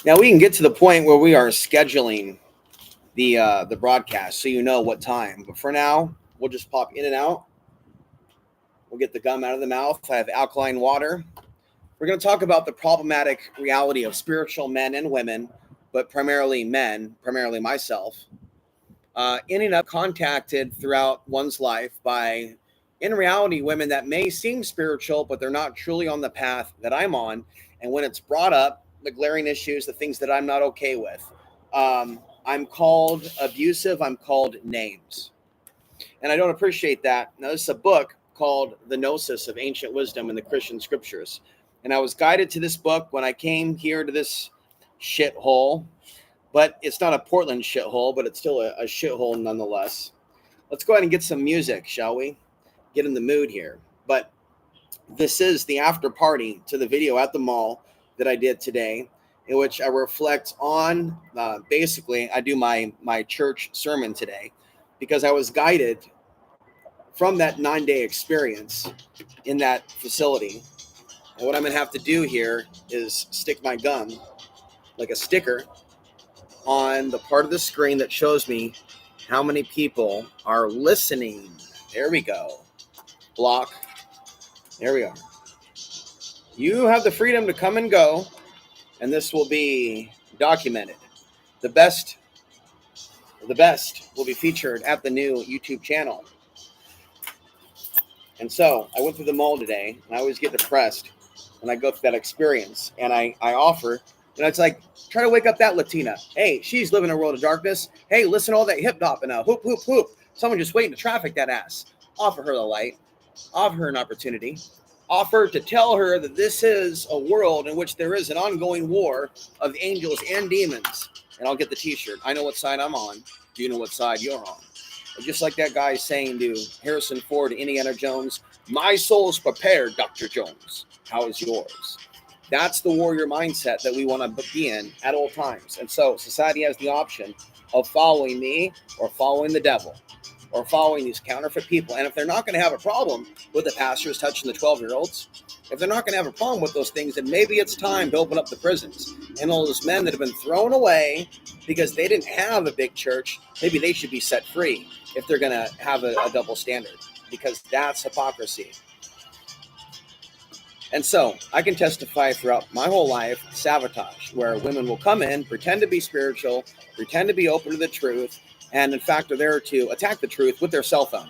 Now we can get to the point where we are scheduling the broadcast so you know what time. But for now, we'll just pop in and out. We'll get the gum out of the mouth. I have alkaline water. We're going to talk about the problematic reality of spiritual men and women, but primarily men, primarily myself, ending up contacted throughout one's life by, in reality, women that may seem spiritual, but they're not truly on the path that I'm on. And when it's brought up, the glaring issues, the things that I'm not okay with, I'm called abusive, I'm called names. And I don't appreciate that. Now, this is a book called The Gnosis of Ancient Wisdom in the Christian Scriptures. And I was guided to this book when I came here to this shithole. But it's not a Portland shithole, but it's still a shithole nonetheless. Let's go ahead and get some music, shall we? Get in the mood here. But this is the after party to the video at the mall that I did today, in which I reflect on, basically, I do my church sermon today, because I was guided from that 9-day experience in that facility. And what I'm going to have to do here is stick my gum like a sticker on the part of the screen that shows me how many people are listening. There we go. Block. There we are. You have the freedom to come and go, and this will be documented. The best will be featured at the new YouTube channel. And so I went through the mall today, and I always get depressed when I go through that experience. And I offer, and it's like, try to wake up that Latina. Hey, she's living in a world of darkness. Hey, listen to all that hip hop and hoop, hoop, hoop. Someone just waiting to traffic that ass. Offer her the light. Offer her an opportunity. Offer to tell her that this is a world in which there is an ongoing war of angels and demons. And I'll get the t-shirt. I know what side I'm on. Do you know what side you're on? And just like that guy saying to Harrison Ford, Indiana Jones, my soul's prepared, Dr. Jones. How is yours? That's the warrior mindset that we want to be in at all times. And so society has the option of following me or following the devil or following these counterfeit people. And if they're not going to have a problem with the pastors touching the 12-year-olds, if they're not going to have a problem with those things, then maybe it's time to open up the prisons. And all those men that have been thrown away because they didn't have a big church, maybe they should be set free if they're going to have a double standard, because that's hypocrisy. And so I can testify throughout my whole life, sabotage, where women will come in, pretend to be spiritual, pretend to be open to the truth, and in fact are there to attack the truth with their cell phone.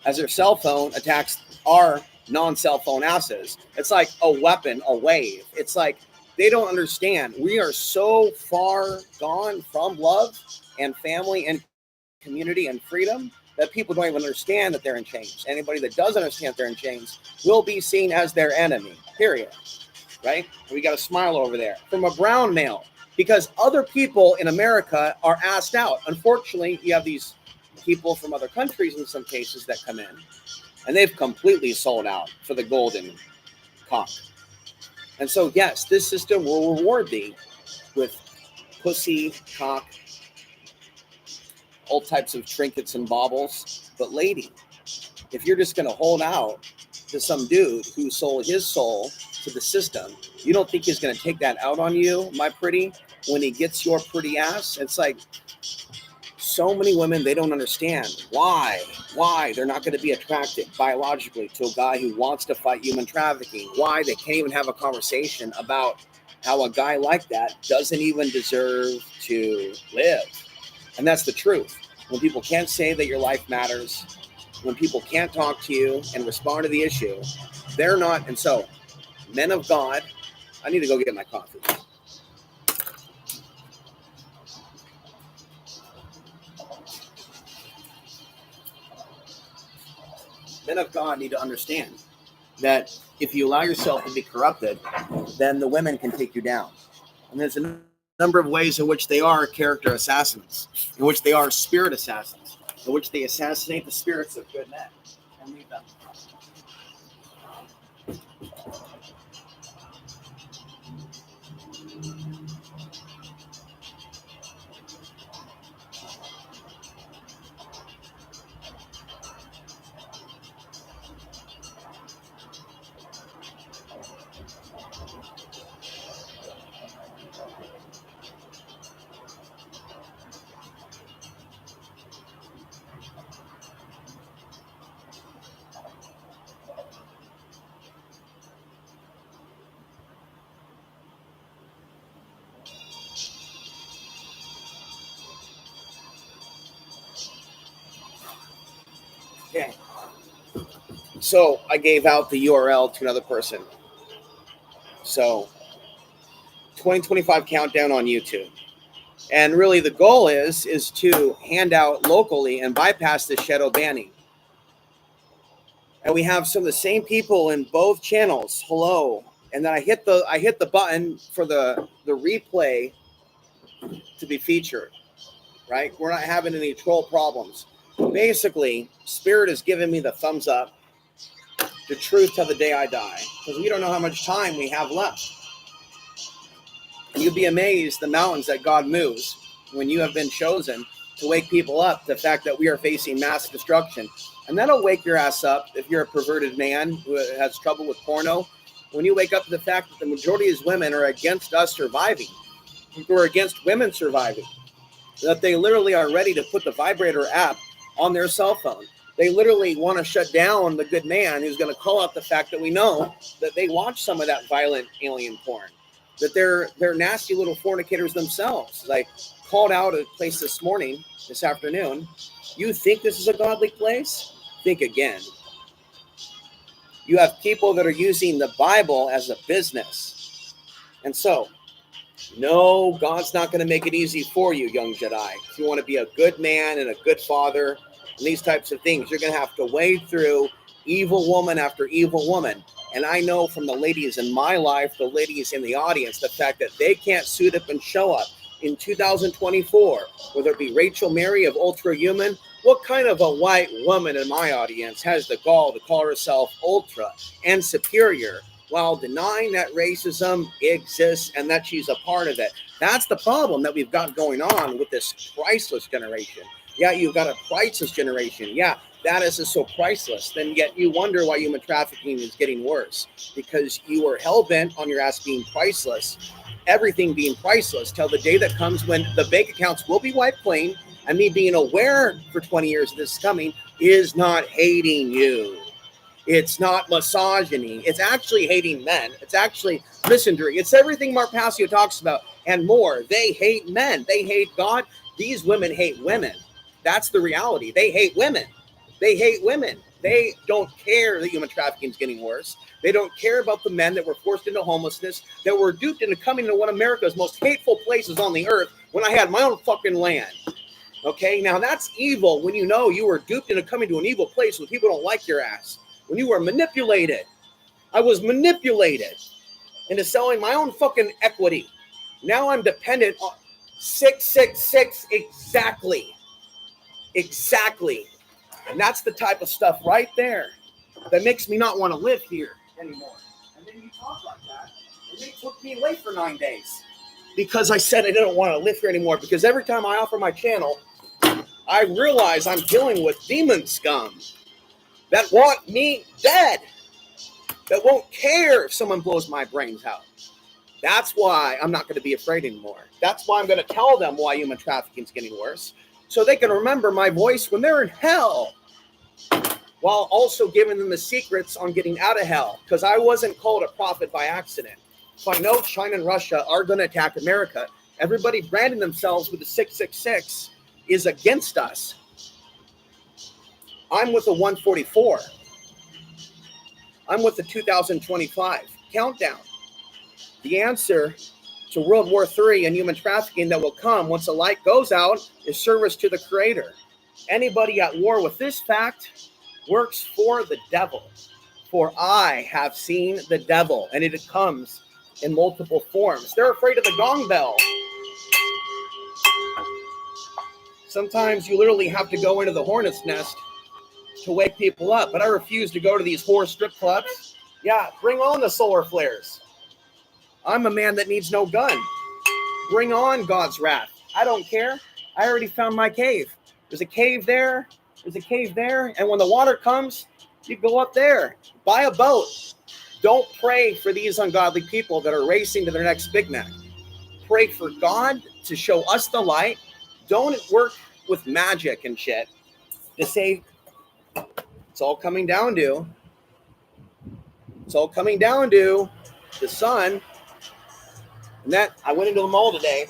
As their cell phone attacks our non-cell phone asses, it's like a weapon, a wave. It's like they don't understand. We are so far gone from love and family and community and freedom that people don't even understand that they're in chains. Anybody that does understand they're in chains will be seen as their enemy, period. Right? We got a smile over there from a brown male, because other people in America are asked out. Unfortunately, you have these people from other countries in some cases that come in, and they've completely sold out for the golden cock. And so, yes, this system will reward thee with pussy, cock, all types of trinkets and baubles. But lady, if you're just going to hold out to some dude who sold his soul to the system, you don't think he's going to take that out on you, my pretty, when he gets your pretty ass? It's like so many women, they don't understand why they're not going to be attracted biologically to a guy who wants to fight human trafficking, why they can't even have a conversation about how a guy like that doesn't even deserve to live. And that's the truth. When people can't say that your life matters, when people can't talk to you and respond to the issue, they're not. And so, men of God, I need to go get my coffee. Men of God need to understand that if you allow yourself to be corrupted, then the women can take you down. And there's a number of ways in which they are character assassins, in which they are spirit assassins, in which they assassinate the spirits of good men and leave them. Okay. So I gave out the URL to another person. So 2025 countdown on YouTube. And really the goal is to hand out locally and bypass the shadow banning. And we have some of the same people in both channels. Hello. And then I hit the button for the replay to be featured. Right? We're not having any troll problems. Basically, Spirit is giving me the thumbs up. The truth till the day I die. Because we don't know how much time we have left. You'd be amazed the mountains that God moves when you have been chosen to wake people up to the fact that we are facing mass destruction. And that'll wake your ass up if you're a perverted man who has trouble with porno. When you wake up to the fact that the majority of women are against us surviving, who are against women surviving, that they literally are ready to put the vibrator app on their cell phone. They literally want to shut down the good man who's going to call out the fact that we know that they watch some of that violent alien porn, that they're nasty little fornicators themselves. Like called out a place this afternoon. You think this is a godly place? Think again. You have people that are using the Bible as a business. And so, no, God's not going to make it easy for you, young Jedi. If you want to be a good man and a good father and these types of things, you're going to have to wade through evil woman after evil woman. And I know from the ladies in my life, the ladies in the audience, the fact that they can't suit up and show up in 2024, whether it be Rachel Mary of Ultra Human. What kind of a white woman in my audience has the gall to call herself ultra and superior while denying that racism exists and that she's a part of it? That's the problem that we've got going on with this priceless generation. Yeah, you've got a priceless generation. Yeah, that is so priceless. Then yet you wonder why human trafficking is getting worse, because you are hell-bent on your ass being priceless, everything being priceless, till the day that comes when the bank accounts will be wiped clean. And me being aware for 20 years this is coming is not hating you. It's not misogyny. It's actually hating men. It's actually misandry. It's everything Mark Passio talks about and more. They hate men. They hate God. These women hate women. That's the reality. They hate women. They hate women. They don't care that human trafficking is getting worse. They don't care about the men that were forced into homelessness, that were duped into coming to one of America's most hateful places on the earth when I had my own fucking land. Okay, now that's evil when you know you were duped into coming to an evil place where people don't like your ass. When you were manipulated. I was manipulated into selling my own fucking equity. Now I'm dependent on 666 exactly. Exactly. And that's the type of stuff right there that makes me not want to live here anymore. And then you talk like that, and they took me away for 9 days because I said I didn't want to live here anymore. Because every time I offer my channel, I realize I'm dealing with demon scum that want me dead, that won't care if someone blows my brains out. That's why I'm not going to be afraid anymore. That's why I'm going to tell them why human trafficking is getting worse, so they can remember my voice when they're in hell, while also giving them the secrets on getting out of hell, because I wasn't called a prophet by accident. So I know China and Russia are going to attack America. Everybody branding themselves with the 666 is against us. I'm with the 144. I'm with the 2025 countdown. The answer to World War III and human trafficking that will come once the light goes out is service to the Creator. Anybody at war with this fact works for the devil. For I have seen the devil, and it comes in multiple forms. They're afraid of the gong bell. Sometimes you literally have to go into the hornet's nest to wake people up, but I refuse to go to these whore strip clubs. Yeah, bring on the solar flares. I'm a man that needs no gun. Bring on God's wrath. I don't care. I already found my cave. There's a cave there. There's a cave there. And when the water comes, you go up there. Buy a boat. Don't pray for these ungodly people that are racing to their next Big Mac. Pray for God to show us the light. Don't work with magic and shit to say, it's all coming down to the sun. And that I went into the mall today.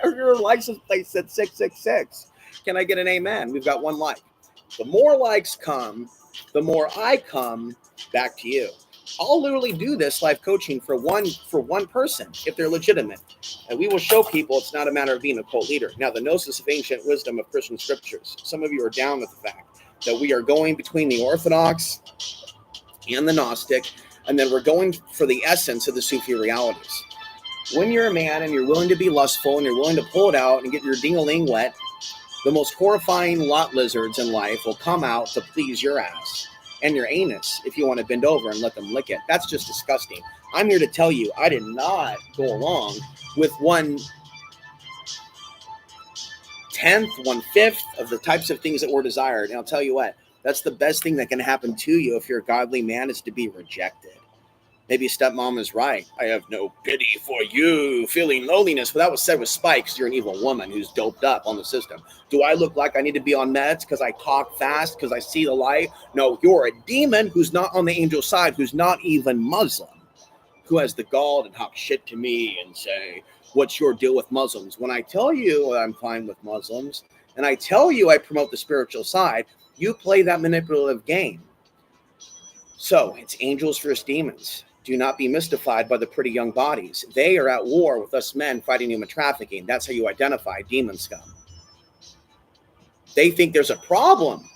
Your license plate said 666. Can I get an amen? We've got one like. The more likes come, the more I come back to you. I'll literally do this live coaching for one person if they're legitimate. And we will show people it's not a matter of being a cult leader. Now, the gnosis of ancient wisdom of Christian scriptures. Some of you are down with the fact that we are going between the Orthodox and the Gnostic, and then we're going for the essence of the Sufi realities. When you're a man and you're willing to be lustful and you're willing to pull it out and get your ding-a-ling wet, the most horrifying lot lizards in life will come out to please your ass and your anus if you want to bend over and let them lick it. That's just disgusting. I'm here to tell you, I did not go along with 1/10, 1/5 of the types of things that were desired. And I'll tell you what, that's the best thing that can happen to you if you're a godly man, is to be rejected. Maybe stepmom is right. I have no pity for you, feeling loneliness. Well, that was said with spikes. You're an evil woman who's doped up on the system. Do I look like I need to be on meds because I talk fast, because I see the light? No, you're a demon who's not on the angel side, who's not even Muslim, who has the gall to talk shit to me and say, what's your deal with Muslims? When I tell you I'm fine with Muslims, and I tell you I promote the spiritual side, you play that manipulative game. So it's angels versus demons. Do not be mystified by the pretty young bodies. They are at war with us men fighting human trafficking. That's how you identify demon scum. They think there's a problem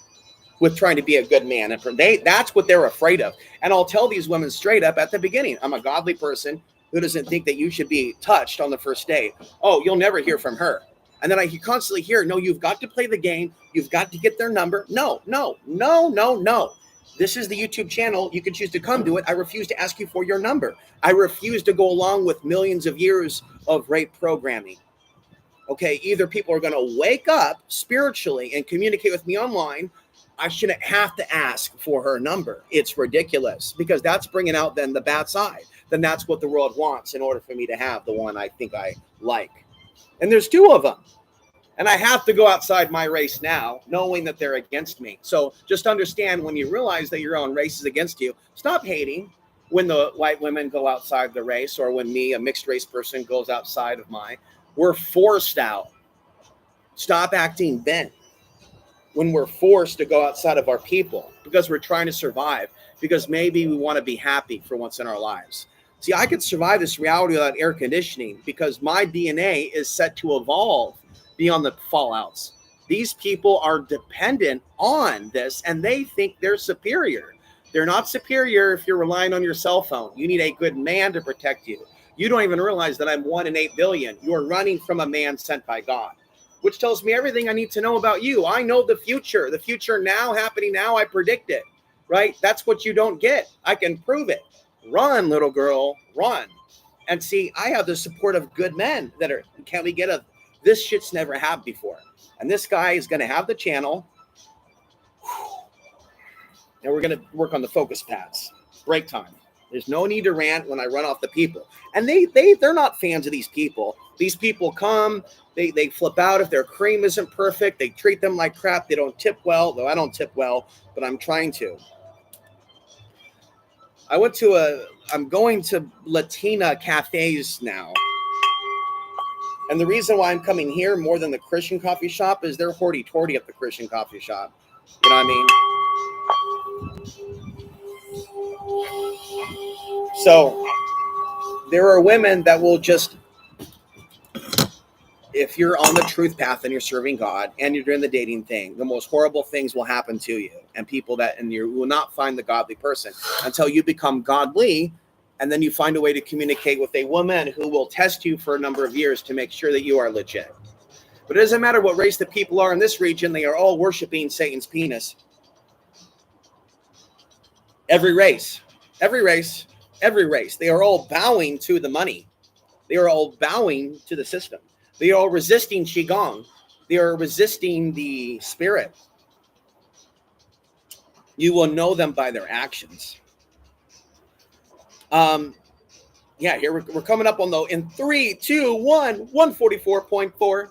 with trying to be a good man. And that's what they're afraid of. And I'll tell these women straight up at the beginning, I'm a godly person who doesn't think that you should be touched on the first date. Oh, you'll never hear from her. And then I constantly hear, no, you've got to play the game. You've got to get their number. No. This is the YouTube channel. You can choose to come to it. I refuse to ask you for your number. I refuse to go along with millions of years of rape programming. Okay, either people are going to wake up spiritually and communicate with me online. I shouldn't have to ask for her number. It's ridiculous, because that's bringing out then the bad side. Then that's what the world wants in order for me to have the one I think I like. And there's 2 of them. And I have to go outside my race now, knowing that they're against me. So just understand, when you realize that your own race is against you, stop hating when the white women go outside the race, or when me, a mixed race person, goes outside of mine. We're forced out. Stop acting bent when we're forced to go outside of our people, because we're trying to survive, because maybe we want to be happy for once in our lives. See, I could survive this reality without air conditioning because my DNA is set to evolve beyond the fallouts. These people are dependent on this, and they think they're superior. They're not superior if you're relying on your cell phone. You need a good man to protect you. You don't even realize that I'm 1 in 8 billion. You're running from a man sent by God, which tells me everything I need to know about you. I know the future now, happening now. I predict it, right? That's what you don't get. I can prove it. Run, little girl, run. And see, I have the support of good men that are, can we get a, this shit's never happened before. And this guy is going to have the channel. And we're going to work on the focus pads. Break time. There's no need to rant when I run off the people. And they're not fans of these people. These people come, they flip out if their cream isn't perfect. They treat them like crap. They don't tip well, though I don't tip well, but I'm trying to. I'm going to Latina cafes now. And the reason why I'm coming here more than the Christian coffee shop is they're hoity-toity at the Christian coffee shop. You know what I mean? So there are women that will just, if you're on the truth path and you're serving God and you're doing the dating thing, the most horrible things will happen to you. And you will not find the godly person until you become godly. And then you find a way to communicate with a woman who will test you for a number of years to make sure that you are legit. But it doesn't matter what race the people are in this region. They are all worshiping Satan's penis. Every race. They are all bowing to the money. They are all bowing to the system. They are all resisting Qigong. They are resisting the spirit. You will know them by their actions. Here we're coming up on in 3, 2, 1, 144.4.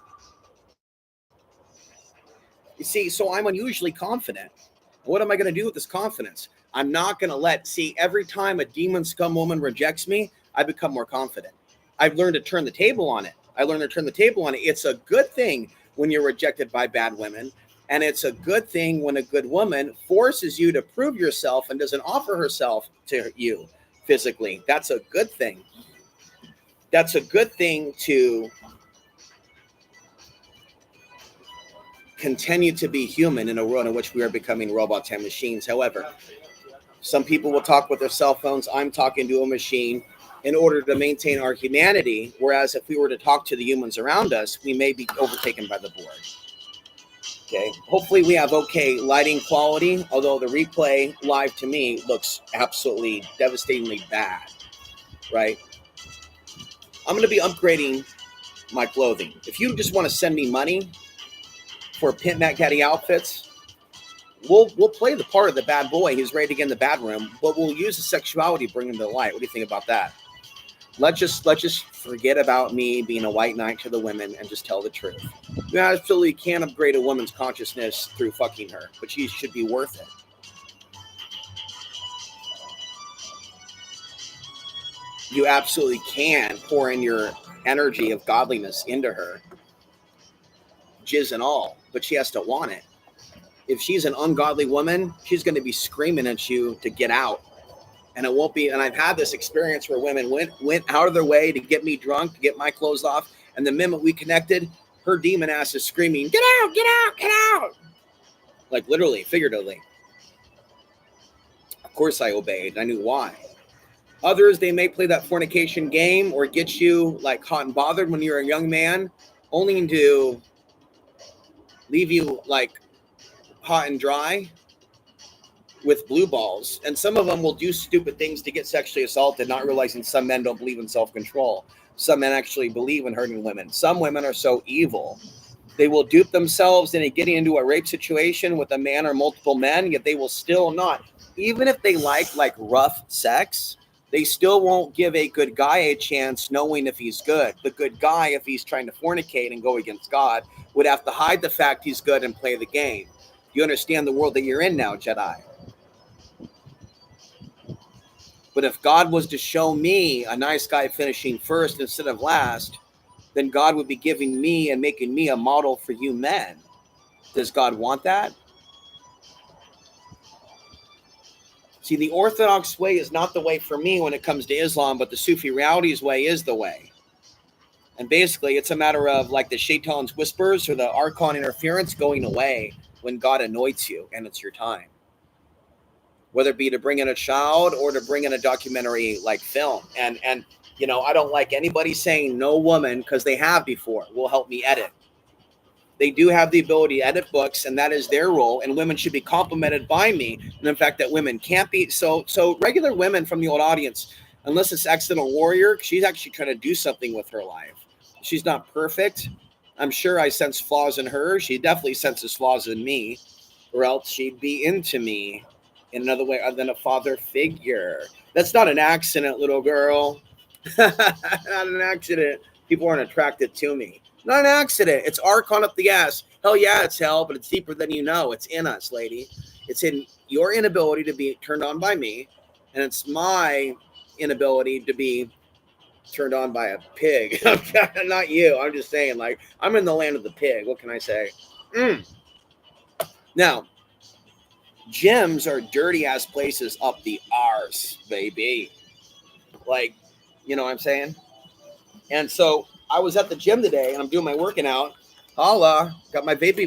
You see, so I'm unusually confident. What am I going to do with this confidence? I'm not going to every time a demon scum woman rejects me, I become more confident. I've learned to turn the table on it. I learned to turn the table on it. It's a good thing when you're rejected by bad women. And it's a good thing when a good woman forces you to prove yourself and doesn't offer herself to you physically. That's a good thing. That's a good thing to continue to be human in a world in which we are becoming robots and machines. However, some people will talk with their cell phones. I'm talking to a machine in order to maintain our humanity. Whereas if we were to talk to the humans around us, we may be overtaken by the board. Okay. Hopefully we have okay lighting quality, although the replay live to me looks absolutely devastatingly bad, right? I'm going to be upgrading my clothing. If you just want to send me money for Pimp Mac Daddy outfits, we'll play the part of the bad boy who's ready to get in the bad room, but we'll use the sexuality to bring him to the light. What do you think about that? Let's just forget about me being a white knight to the women and just tell the truth. You absolutely can't upgrade a woman's consciousness through fucking her, but she should be worth it. You absolutely can pour in your energy of godliness into her, jizz and all, but she has to want it. If she's an ungodly woman, she's going to be screaming at you to get out. And it won't be, and I've had this experience where women went out of their way to get me drunk, to get my clothes off. And the minute we connected, her demon ass is screaming, get out, get out, get out. Like literally, figuratively. Of course I obeyed. I knew why. Others, they may play that fornication game or get you like hot and bothered when you're a young man, only to leave you like hot and dry with blue balls. And some of them will do stupid things to get sexually assaulted, not realizing some men don't believe in self-control. Some men actually believe in hurting women. Some women are so evil. They will dupe themselves into getting into a rape situation with a man or multiple men, yet they will still not. Even if they like rough sex, they still won't give a good guy a chance knowing if he's good. The good guy, if he's trying to fornicate and go against God, would have to hide the fact he's good and play the game. You understand the world that you're in now, Jedi? But if God was to show me a nice guy finishing first instead of last, then God would be giving me and making me a model for you men. Does God want that? See, the Orthodox way is not the way for me when it comes to Islam, but the Sufi realities way is the way. And basically, it's a matter of like the Shaitan's whispers or the Archon interference going away when God anoints you and it's your time. Whether it be to bring in a child or to bring in a documentary like film. And you know, I don't like anybody saying no woman, because they have before, will help me edit. They do have the ability to edit books, and that is their role, and women should be complimented by me. And in fact, that women can't be, so regular women from the old audience, unless it's Accidental Warrior, she's actually trying to do something with her life. She's not perfect. I'm sure I sense flaws in her. She definitely senses flaws in me, or else she'd be into me in another way other than a father figure. That's not an accident, little girl. Not an accident. People aren't attracted to me. Not an accident. It's Archon up the ass. Hell yeah, it's hell, but it's deeper than you know. It's in us, lady. It's in your inability to be turned on by me, and it's my inability to be turned on by a pig. Not you. I'm just saying, like, I'm in the land of the pig. What can I say? Now, gyms are dirty ass places up the arse, baby. Like, you know what I'm saying? And so I was at the gym today and I'm doing my working out. Holla, got my vape.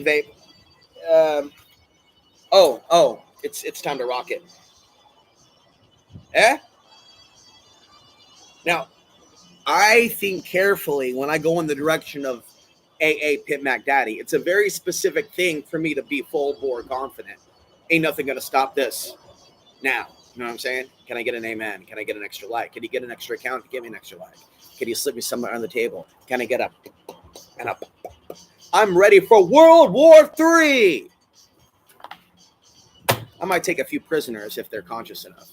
It's time to rock it. Now, I think carefully when I go in the direction of AA Pimp Mac Daddy. It's a very specific thing for me to be full bore confident. Ain't nothing going to stop this now. You know what I'm saying? Can I get an amen? Can I get an extra like? Can you get an extra account? Give me an extra like. Can you slip me somewhere on the table? Can I get up? And up? I'm ready for World War III. I might take a few prisoners if they're conscious enough.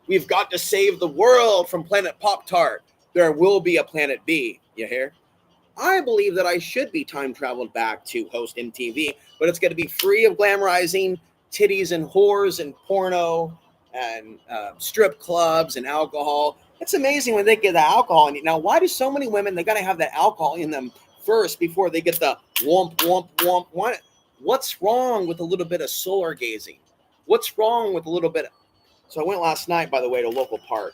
We've got to save the world from Planet Pop-Tart. There will be a Planet B. You hear? I believe that I should be time traveled back to host MTV, but it's going to be free of glamorizing titties and whores and porno and strip clubs and alcohol. It's amazing when they get the alcohol in it. Now, why do so many women, they got to have that alcohol in them first before they get the womp, womp, womp? What's wrong with a little bit of solar gazing? What's wrong with a little bit? So I went last night, by the way, to a local park.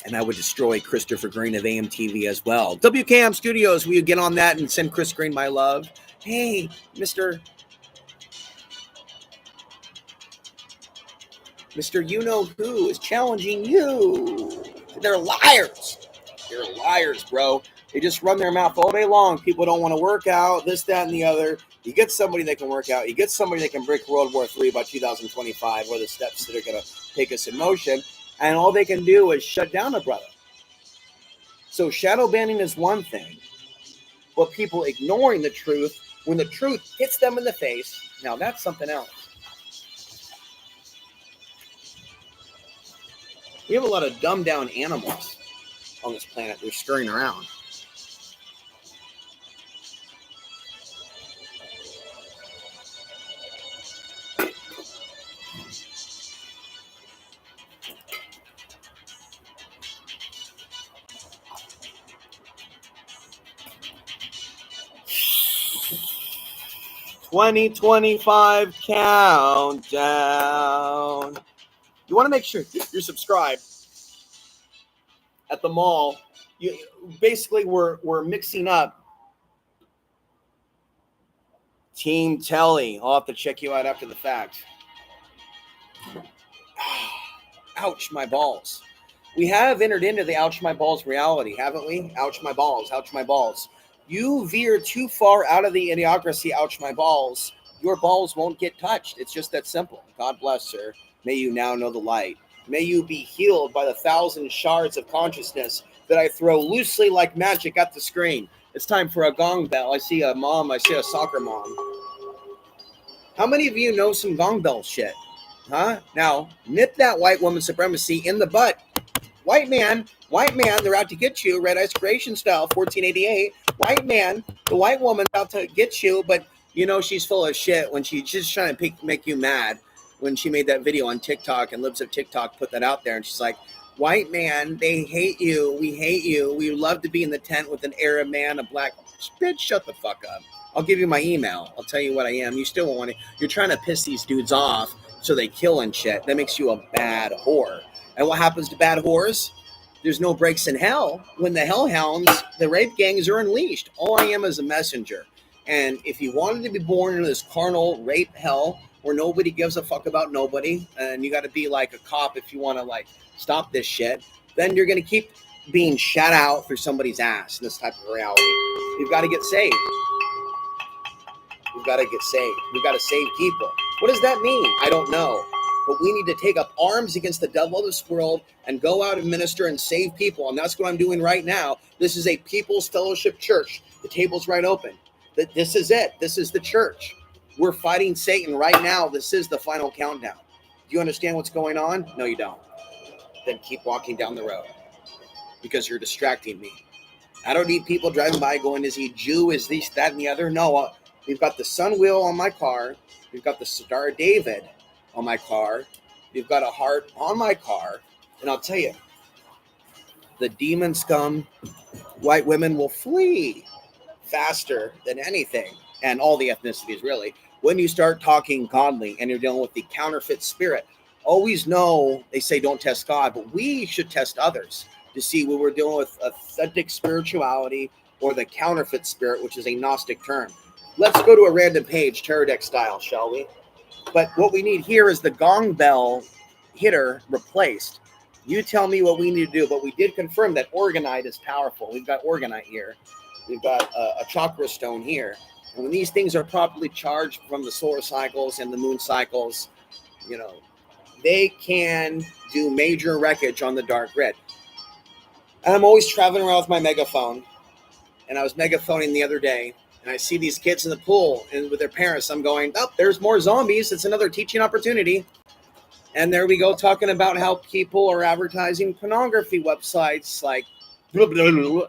And I would destroy Christopher Green of AMTV as well. WKM Studios, will you get on that and send Chris Green my love? Hey, Mr. You-know-who is challenging you. They're liars. They're liars, bro. They just run their mouth all day long. People don't want to work out, this, that, and the other. You get somebody that can work out. You get somebody that can break World War III by 2025, or the steps that are going to take us in motion. And all they can do is shut down a brother. So shadow banning is one thing. But people ignoring the truth, when the truth hits them in the face, now that's something else. We have a lot of dumbed down animals on this planet. They're scurrying around. $2025 countdown. You want to make sure you're subscribed at the mall. You basically we're mixing up Team Telly. I'll have to check you out after the fact. Ouch, my balls. We have entered into the ouch my balls reality, haven't we? Ouch my balls, ouch my balls. You veer too far out of the idiocracy, ouch my balls, your balls won't get touched. It's just that simple. God bless, sir. May you now know the light. May you be healed by the 1,000 shards of consciousness that I throw loosely like magic at the screen. It's time for a gong bell. I see a mom. I see a soccer mom. How many of you know some gong bell shit? Huh? Now, nip that white woman supremacy in the butt. White man, they're out to get you. Red Ice Creation style, 1488. White man, the white woman out to get you, but you know she's full of shit when she's just trying to make you mad. When she made that video on TikTok, and Libs of TikTok put that out there, and she's like, white man, they hate you. We hate you. We love to be in the tent with an Arab man, a black... Bitch, shut the fuck up. I'll give you my email. I'll tell you what I am. You still won't want to... You're trying to piss these dudes off so they kill and shit. That makes you a bad whore. And what happens to bad whores? There's no breaks in hell. When the hellhounds, the rape gangs are unleashed. All I am is a messenger. And if you wanted to be born into this carnal rape hell where nobody gives a fuck about nobody, and you got to be like a cop if you want to like stop this shit, then you're going to keep being shut out through somebody's ass in this type of reality. You've got to get saved. We've got to get saved. We've got to save people. What does that mean? I don't know. But we need to take up arms against the devil of this world and go out and minister and save people. And that's what I'm doing right now. This is a People's Fellowship Church. The table's right open. This is it. This is the church. We're fighting Satan right now. This is the final countdown. Do you understand what's going on? No, you don't. Then keep walking down the road because you're distracting me. I don't need people driving by going, is he Jew? Is this, that, and the other? No, we've got the sun wheel on my car. We've got the Star of David on my car. We've got a heart on my car. And I'll tell you, the demon scum, white women will flee faster than anything. And all the ethnicities, really. When you start talking godly and you're dealing with the counterfeit spirit, always know, they say don't test God, but we should test others to see when we're dealing with authentic spirituality or the counterfeit spirit, which is a Gnostic term. Let's go to a random page, tarot deck style, shall we? But what we need here is the gong bell hitter replaced. You tell me what we need to do, but we did confirm that organite is powerful. We've got organite here. We've got a chakra stone here. And when these things are properly charged from the solar cycles and the moon cycles, you know, they can do major wreckage on the dark grid. And I'm always traveling around with my megaphone. And I was megaphoning the other day. And I see these kids in the pool and with their parents. I'm going, oh, there's more zombies. It's another teaching opportunity. And there we go, talking about how people are advertising pornography websites like blah, blah, blah,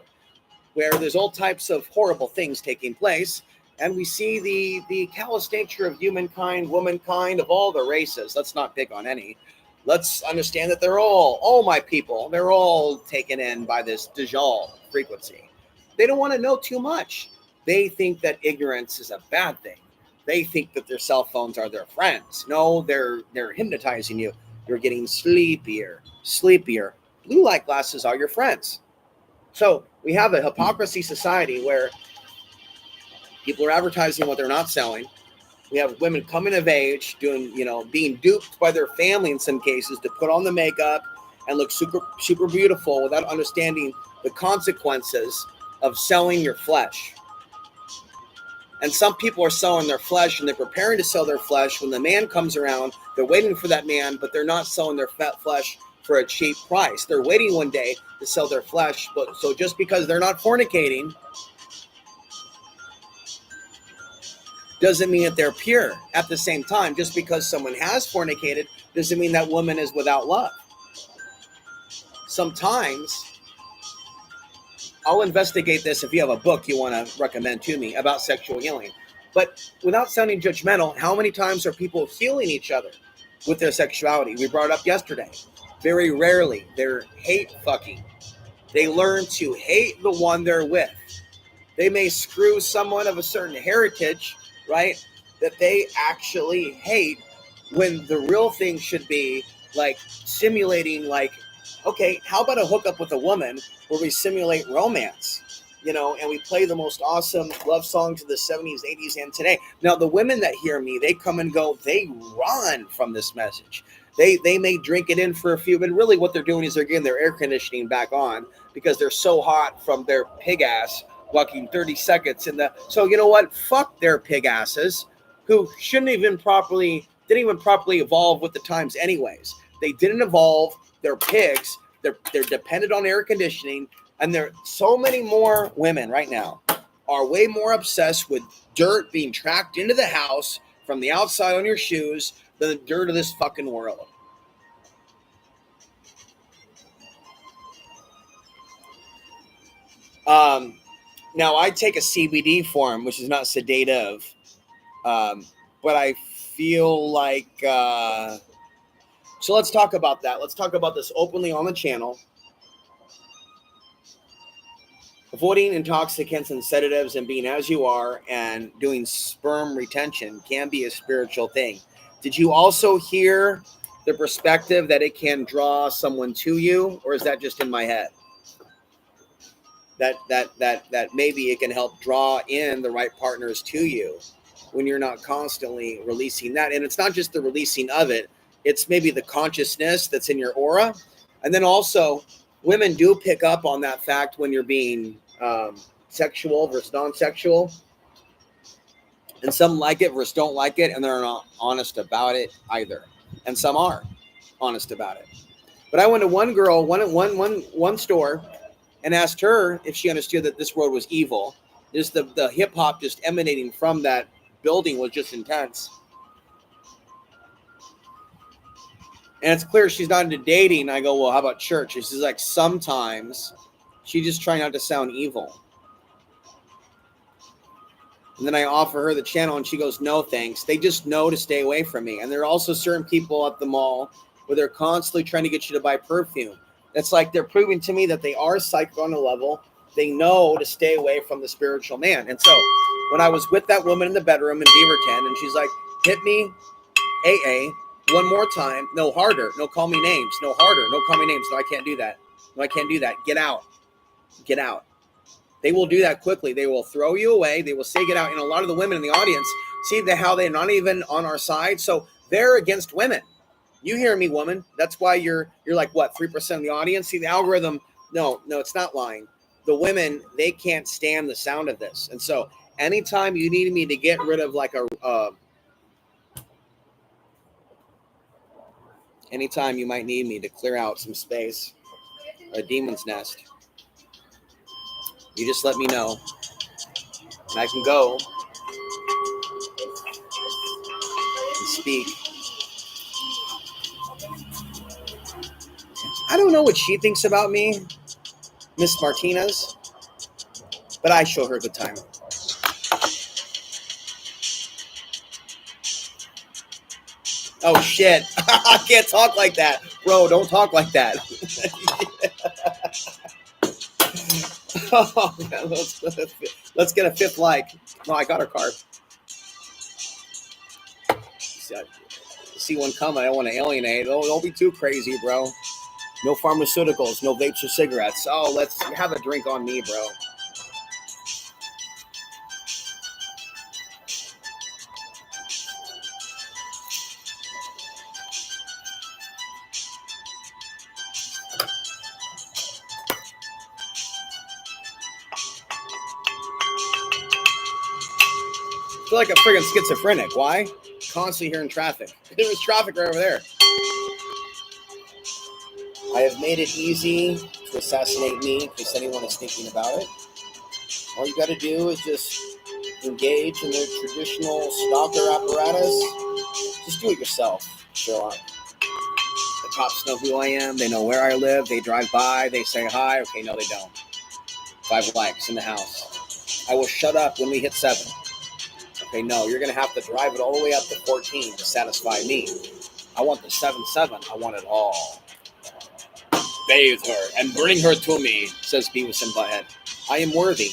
where there's all types of horrible things taking place. And we see the callous nature of humankind, womankind, of all the races. Let's not pick on any. Let's understand that they're all my people. They're all taken in by this Dajjal frequency. They don't want to know too much. They think that ignorance is a bad thing. They think that their cell phones are their friends. No, they're hypnotizing you. You're getting sleepier. Blue light glasses are your friends. So we have a hypocrisy society where people are advertising what they're not selling. We have women coming of age, being duped by their family in some cases to put on the makeup and look super, super beautiful without understanding the consequences of selling your flesh. And some people are selling their flesh, and they're preparing to sell their flesh. When the man comes around, they're waiting for that man, but they're not selling their fat flesh for a cheap price. They're waiting one day to sell their flesh. But so just because they're not fornicating doesn't mean that they're pure. At the same time, just because someone has fornicated doesn't mean that woman is without love. Sometimes I'll investigate this if you have a book you want to recommend to me about sexual healing. But without sounding judgmental, how many times are people healing each other with their sexuality? We brought it up yesterday. Very rarely. They're hate fucking. They learn to hate the one they're with. They may screw someone of a certain heritage, right, that they actually hate, when the real thing should be like simulating, like, okay, how about a hookup with a woman where we simulate romance, and we play the most awesome love songs of the 70s, 80s, and today. Now, the women that hear me, they come and go, they run from this message. They may drink it in for a few, but really what they're doing is they're getting their air conditioning back on because they're so hot from their pig ass walking 30 seconds in the. So you know what? Fuck their pig asses, who didn't even properly evolve with the times anyways. They didn't evolve. They're pigs. They're dependent on air conditioning. And there so many more women right now are way more obsessed with dirt being tracked into the house from the outside on your shoes than the dirt of this fucking world. Now I take a CBD form, which is not sedative, but I feel like. So let's talk about that. Let's talk about this openly on the channel. Avoiding intoxicants and sedatives and being as you are and doing sperm retention can be a spiritual thing. Did you also hear the perspective that it can draw someone to you, or is that just in my head? That maybe it can help draw in the right partners to you when you're not constantly releasing that. And it's not just the releasing of it. It's maybe the consciousness that's in your aura. And then also, women do pick up on that fact when you're being sexual versus non-sexual. And some like it versus don't like it, and they're not honest about it either. And some are honest about it. But I went to one girl, one store, and asked her if she understood that this world was evil. Just the hip-hop just emanating from that building was just intense. And it's clear she's not into dating. I go, well, how about church? She's like, sometimes. She's just trying not to sound evil. And then I offer her the channel, and she goes, no, thanks. They just know to stay away from me. And there are also certain people at the mall where they're constantly trying to get you to buy perfume. It's like they're proving to me that they are psychic on a level. They know to stay away from the spiritual man. And so when I was with that woman in the bedroom in Beaverton, and she's like, hit me, AA, one more time. No, harder. No, call me names. No, harder. No, call me names. No, I can't do that. No, I can't do that. Get out. Get out. They will do that quickly. They will throw you away. They will say get out. And a lot of the women in the audience see how they're not even on our side. So they're against women. You hear me, woman. That's why you're like, what, 3% of the audience? See, the algorithm, no, it's not lying. The women, they can't stand the sound of this. And so anytime you need me to get rid of like anytime you might need me to clear out some space, a demon's nest, you just let me know, and I can go and speak. I don't know what she thinks about me, Miss Martinez, but I show her good time. Oh shit! I can't talk like that, bro. Don't talk like that. Oh, man, let's get a fifth like. No, I got her card. See one coming. I don't want to alienate. Don't be too crazy, bro. No pharmaceuticals, no vapes or cigarettes. Oh, let's have a drink on me, bro. I feel like a friggin' schizophrenic. Why? Constantly hearing traffic. There's traffic right over there. I have made it easy to assassinate me in case anyone is thinking about it. All you got to do is just engage in their traditional stalker apparatus. Just do it yourself, Shalom. The cops know who I am. They know where I live. They drive by. They say hi. Okay, no, they don't. 5 likes in the house. I will shut up when we hit 7. Okay, no, you're going to have to drive it all the way up to 14 to satisfy me. I want the 7-7. I want it all. Bathe her and bring her to me, says Beavis and Butthead. I am worthy.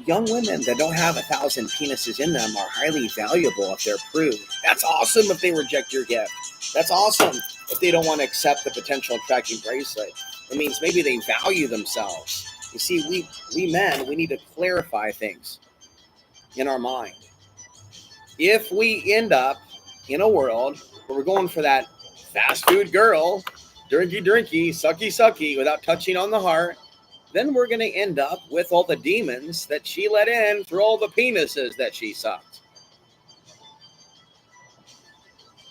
Young women that don't have 1,000 penises in them are highly valuable if they're proved. That's awesome if they reject your gift. That's awesome if they don't want to accept the potential tracking bracelet. It means maybe they value themselves. You see, we men, we need to clarify things in our mind. If we end up in a world where we're going for that fast food girl, drinky, sucky, without touching on the heart, then we're going to end up with all the demons that she let in through all the penises that she sucked.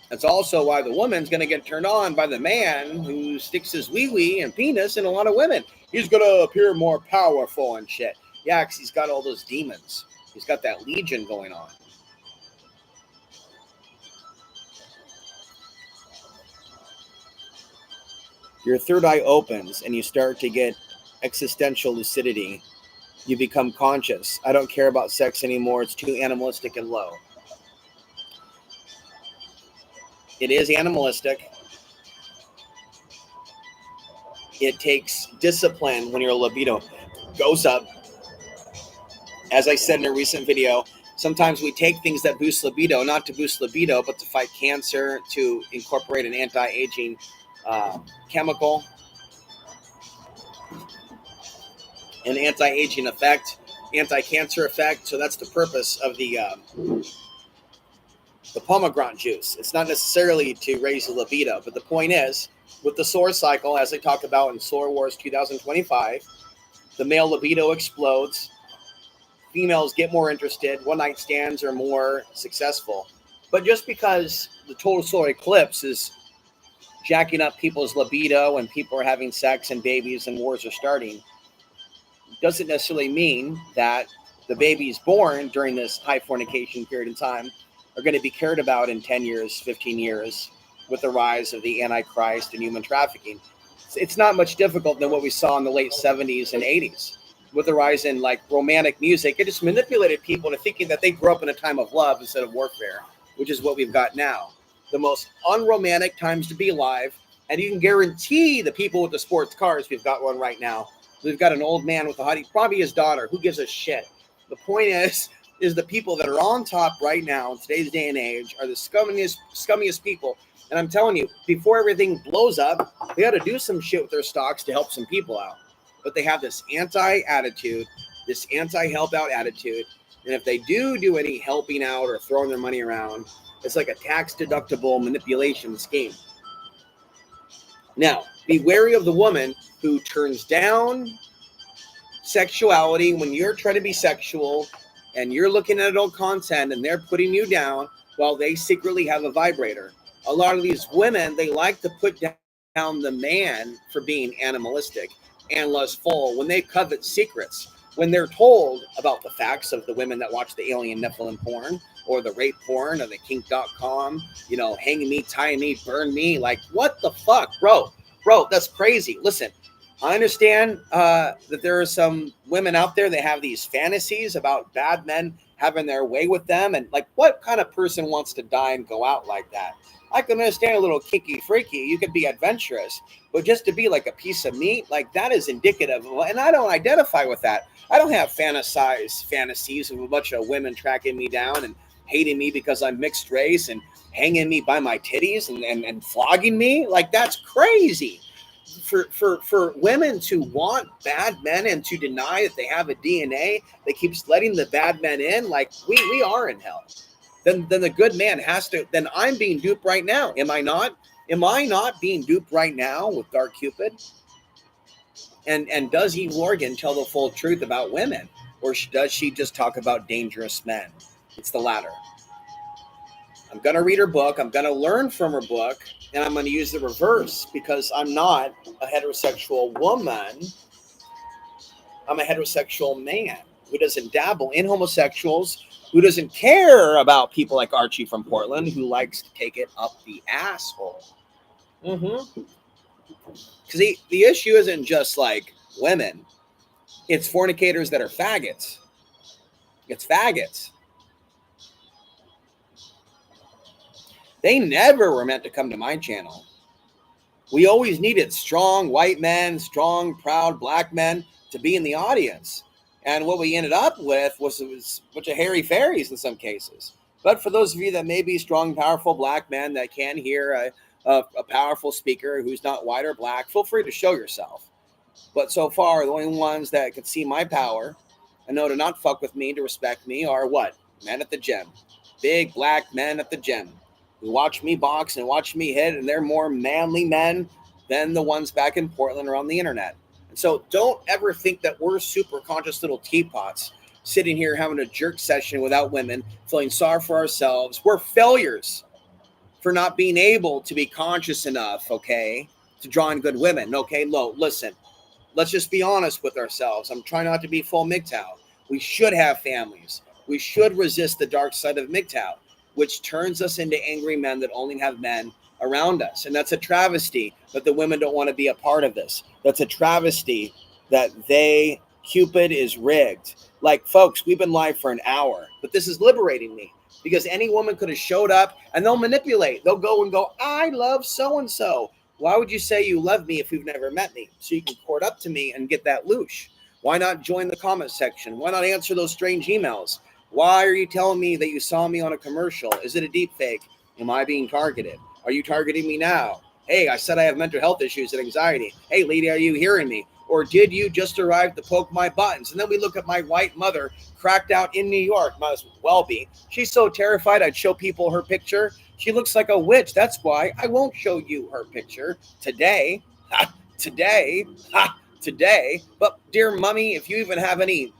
That's also why the woman's going to get turned on by the man who sticks his wee-wee and penis in a lot of women. He's going to appear more powerful and shit. Yeah, because he's got all those demons. He's got that legion going on. Your third eye opens and you start to get existential lucidity. You become conscious. I don't care about sex anymore. It's too animalistic and low. It is animalistic. It takes discipline when your libido goes up. As I said in a recent video, sometimes we take things that boost libido, not to boost libido, but to fight cancer, to incorporate an anti-aging chemical, an anti-aging effect, anti-cancer effect. So that's the purpose of the pomegranate juice. It's not necessarily to raise the libido, but the point is, with the solar cycle, as I talked about in Solar Wars 2025, the male libido explodes. Females get more interested. One-night stands are more successful. But just because the total solar eclipse is jacking up people's libido and people are having sex and babies and wars are starting, doesn't necessarily mean that the babies born during this high fornication period in time are going to be cared about in 10 years, 15 years with the rise of the Antichrist and human trafficking. It's not much difficult than what we saw in the late 70s and 80s with the rise in like romantic music. It just manipulated people into thinking that they grew up in a time of love instead of warfare, which is what we've got now. The most unromantic times to be alive. And you can guarantee the people with the sports cars, we've got one right now. We've got an old man with a hottie, probably his daughter. Who gives a shit? The point is the people that are on top right now in today's day and age are the scummiest people. And I'm telling you, before everything blows up, they got to do some shit with their stocks to help some people out. But they have this anti-attitude, this anti-help-out attitude. And if they do any helping out or throwing their money around, it's like a tax-deductible manipulation scheme. Now, be wary of the woman who turns down sexuality when you're trying to be sexual and you're looking at adult content and they're putting you down while they secretly have a vibrator. A lot of these women, they like to put down the man for being animalistic and lustful when they covet secrets. When they're told about the facts of the women that watch the alien Nephilim porn or the rape porn or the kink.com, you know, hang me, tie me, burn me. Like, what the fuck, bro? Bro, that's crazy. Listen, I understand that there are some women out there that have these fantasies about bad men having their way with them. And like, what kind of person wants to die and go out like that? I can understand a little kinky freaky. You could be adventurous, but just to be like a piece of meat, like that is indicative of, and I don't identify with that. I don't have fantasies of a bunch of women tracking me down and hating me because I'm mixed race and hanging me by my titties and flogging me. Like, that's crazy. For women to want bad men and to deny that they have a DNA that keeps letting the bad men in, like we are in hell. Then the good man has to. Then I'm being duped right now. Am I not? Am I not being duped right now with Dark Cupid? And does Eve Morgan tell the full truth about women, or does she just talk about dangerous men? It's the latter. I'm going to read her book. I'm going to learn from her book, and I'm going to use the reverse because I'm not a heterosexual woman. I'm a heterosexual man who doesn't dabble in homosexuals, who doesn't care about people like Archie from Portland, who likes to take it up the asshole. Because the issue isn't just like women. It's fornicators that are faggots. It's faggots. They never were meant to come to my channel. We always needed strong white men, strong, proud black men to be in the audience. And what we ended up with was a bunch of hairy fairies in some cases. But for those of you that may be strong, powerful black men that can hear a powerful speaker who's not white or black, feel free to show yourself. But so far, the only ones that can see my power and know to not fuck with me, to respect me, are what? Men at the gym. Big black men at the gym. Who watch me box and watch me hit, and they're more manly men than the ones back in Portland or on the internet. And so don't ever think that we're super conscious little teapots sitting here having a jerk session without women, feeling sorry for ourselves. We're failures for not being able to be conscious enough, okay, to draw in good women. Okay, listen, let's just be honest with ourselves. I'm trying not to be full MGTOW. We should have families. We should resist the dark side of MGTOW, which turns us into angry men that only have men around us. And that's a travesty that the women don't want to be a part of this. That's a travesty that Cupid is rigged. Like, folks, we've been live for an hour, but this is liberating me because any woman could have showed up and they'll manipulate. They'll go and go, I love so-and-so. Why would you say you love me if you've never met me? So you can court up to me and get that loosh. Why not join the comment section? Why not answer those strange emails? Why are you telling me that you saw me on a commercial? Is it a deep fake? Am I being targeted? Are you targeting me now? Hey, I said I have mental health issues and anxiety. Hey, lady, are you hearing me? Or did you just arrive to poke my buttons? And then we look at my white mother cracked out in New York. Might as well be. She's so terrified I'd show people her picture. She looks like a witch. That's why I won't show you her picture today. Today. But dear mommy, if you even have any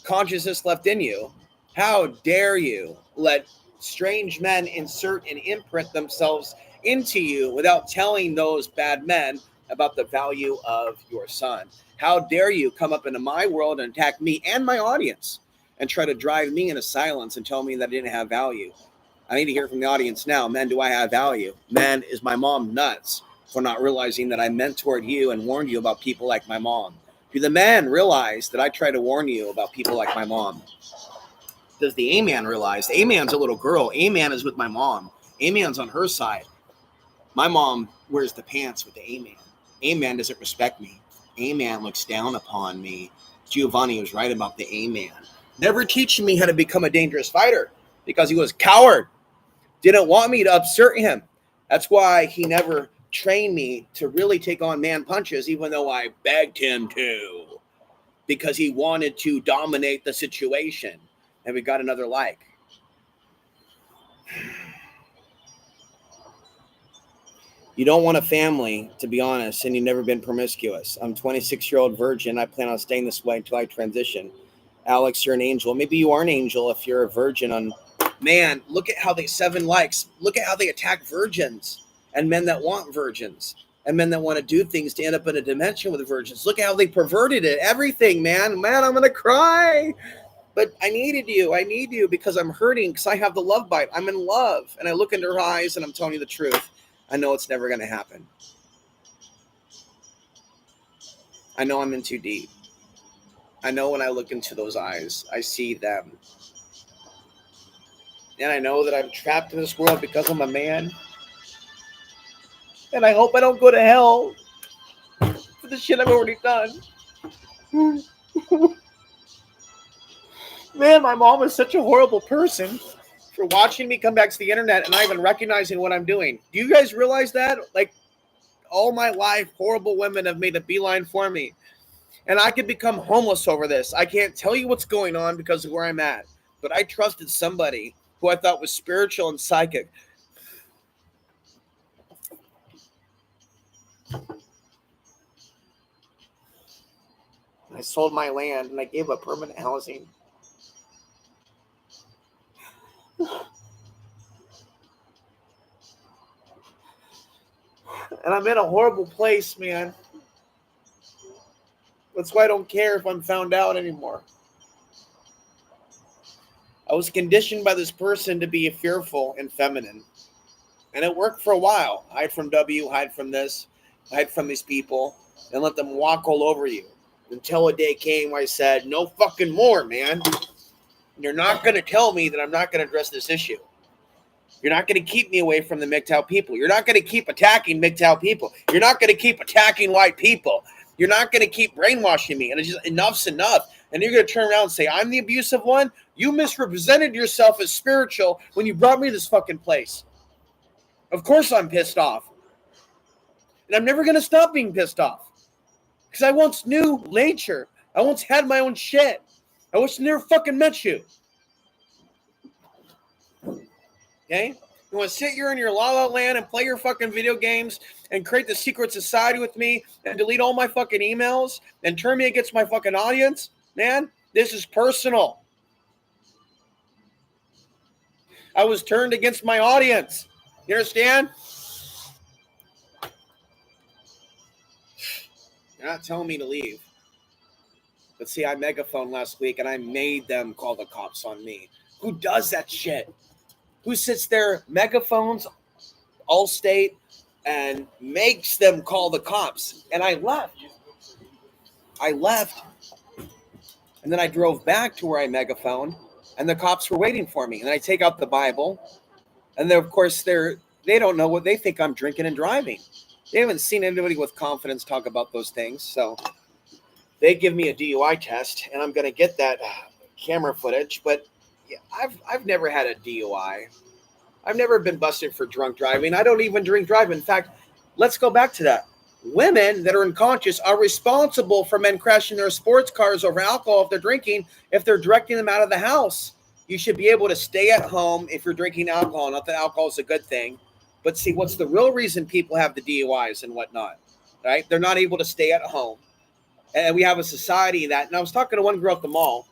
consciousness left in you, how dare you let strange men insert and imprint themselves into you without telling those bad men about the value of your son? How dare you come up into my world and attack me and my audience and try to drive me into silence and tell me that I didn't have value? I need to hear from the audience now. Men, do I have value? Men, is my mom nuts for not realizing that I mentored you and warned you about people like my mom? Do the men realize that I try to warn you about people like my mom? Does the A-man realize? A-man's a little girl. A-man is with my mom. A-man's on her side. My mom wears the pants with the A-man. A-man doesn't respect me. A-man looks down upon me. Giovanni was right about the A-man. Never teaching me how to become a dangerous fighter because he was a coward. Didn't want me to upset him. That's why he never trained me to really take on man punches, even though I begged him to, because he wanted to dominate the situation. And we got another like. You don't want a family, to be honest, and you've never been promiscuous. I'm a 26-year-old virgin. I plan on staying this way until I transition. Alex, you're an angel. Maybe you are an angel if you're a virgin. Man, look at how 7 likes. Look at how they attack virgins and men that want virgins and men that want to do things to end up in a dimension with virgins. Look at how they perverted it. Everything, man. Man, I'm going to cry. But I needed you. I need you because I'm hurting because I have the love bite. I'm in love. And I look into her eyes and I'm telling you the truth. I know it's never going to happen. I know I'm in too deep. I know when I look into those eyes, I see them. And I know that I'm trapped in this world because I'm a man. And I hope I don't go to hell for the shit I've already done. Man, my mom is such a horrible person for watching me come back to the internet and not even recognizing what I'm doing. Do you guys realize that? Like, all my life, horrible women have made a beeline for me. And I could become homeless over this. I can't tell you what's going on because of where I'm at. But I trusted somebody who I thought was spiritual and psychic. I sold my land and I gave up permanent housing. And I'm in a horrible place, man. That's why I don't care if I'm found out anymore. I was conditioned by this person to be fearful and feminine. And it worked for a while. Hide from W, hide from this, hide from these people, and let them walk all over you. Until a day came where I said, no fucking more, man. You're not going to tell me that I'm not going to address this issue. You're not going to keep me away from the MGTOW people. You're not going to keep attacking MGTOW people. You're not going to keep attacking white people. You're not going to keep brainwashing me. And it's just enough's enough. And you're going to turn around and say, I'm the abusive one? You misrepresented yourself as spiritual when you brought me to this fucking place. Of course I'm pissed off. And I'm never going to stop being pissed off. Because I once knew nature. I once had my own shit. I once never fucking met you. Okay? You want to sit here in your la la land and play your fucking video games and create the secret society with me and delete all my fucking emails and turn me against my fucking audience? Man, this is personal. I was turned against my audience. You understand? You're not telling me to leave. But see, I megaphoned last week and I made them call the cops on me. Who does that shit? Who sits there, megaphones, Allstate, and makes them call the cops? And I left. And then I drove back to where I megaphoned, and the cops were waiting for me. And I take out the Bible, and then, of course, they don't know what they think I'm drinking and driving. They haven't seen anybody with confidence talk about those things. So they give me a DUI test, and I'm going to get that camera footage. But yeah, I've never had a DUI. I've never been busted for drunk driving. I don't even drink drive. In fact, let's go back to that. Women that are unconscious are responsible for men crashing their sports cars over alcohol if they're drinking, if they're directing them out of the house. You should be able to stay at home if you're drinking alcohol. Not that alcohol is a good thing. But see, what's the real reason people have the DUIs and whatnot? Right? They're not able to stay at home. And we have a society that, and I was talking to one girl at the mall.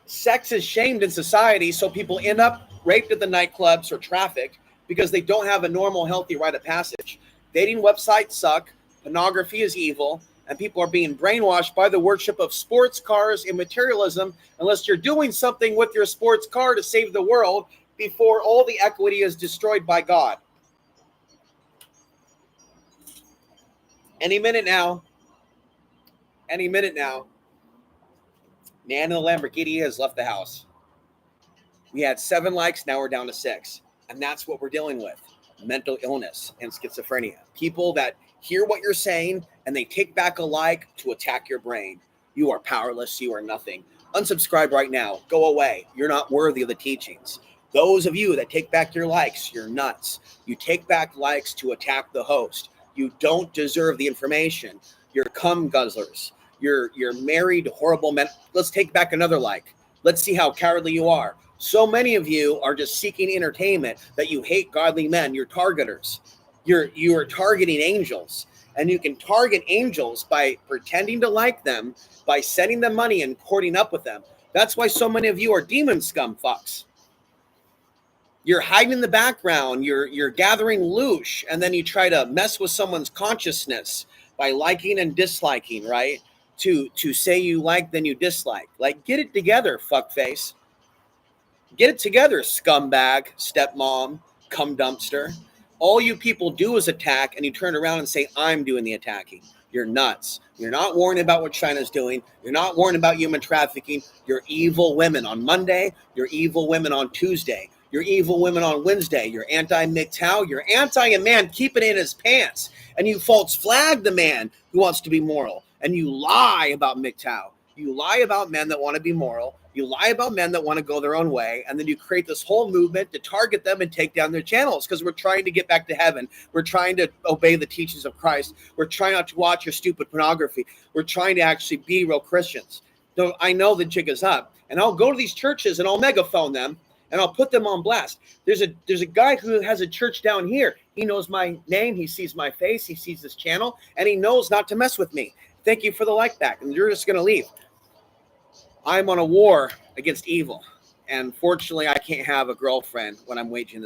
Sex is shamed in society, so people end up raped at the nightclubs or trafficked because they don't have a normal, healthy rite of passage. Dating websites suck, pornography is evil, and people are being brainwashed by the worship of sports cars and materialism unless you're doing something with your sports car to save the world before all the equity is destroyed by God. Any minute now, man in the Lamborghini has left the house. We had 7 likes, now we're down to 6. And that's what we're dealing with. Mental illness and schizophrenia. People that hear what you're saying and they take back a like to attack your brain. You are powerless. You are nothing. Unsubscribe right now. Go away. You're not worthy of the teachings. Those of you that take back your likes, you're nuts. You take back likes to attack the host. You don't deserve the information. You're cum guzzlers. You're married to horrible men. Let's take back another like. Let's see how cowardly you are. So many of you are just seeking entertainment that you hate godly men. You're targeters. You are targeting angels. And you can target angels by pretending to like them, by sending them money and courting up with them. That's why so many of you are demon scum fucks. You're hiding in the background. You're gathering loosh, and then you try to mess with someone's consciousness by liking and disliking, right? To say you like, then you dislike. Like, get it together, fuckface. Get it together, scumbag, stepmom, cum dumpster. All you people do is attack, and you turn around and say, I'm doing the attacking. You're nuts. You're not worrying about what China's doing. You're not worrying about human trafficking. You're evil women on Monday. You're evil women on Tuesday. You're evil women on Wednesday. You're anti-MGTOW. You're anti a man keeping it in his pants. And you false flag the man who wants to be moral. And you lie about MGTOW. You lie about men that want to be moral. You lie about men that want to go their own way. And then you create this whole movement to target them and take down their channels because we're trying to get back to heaven. We're trying to obey the teachings of Christ. We're trying not to watch your stupid pornography. We're trying to actually be real Christians. So I know the jig is up. And I'll go to these churches and I'll megaphone them and I'll put them on blast. There's a guy who has a church down here. He knows my name. He sees my face. He sees this channel. And he knows not to mess with me. Thank you for the like back. And you're just going to leave. I'm on a war against evil. And fortunately, I can't have a girlfriend when I'm waging this.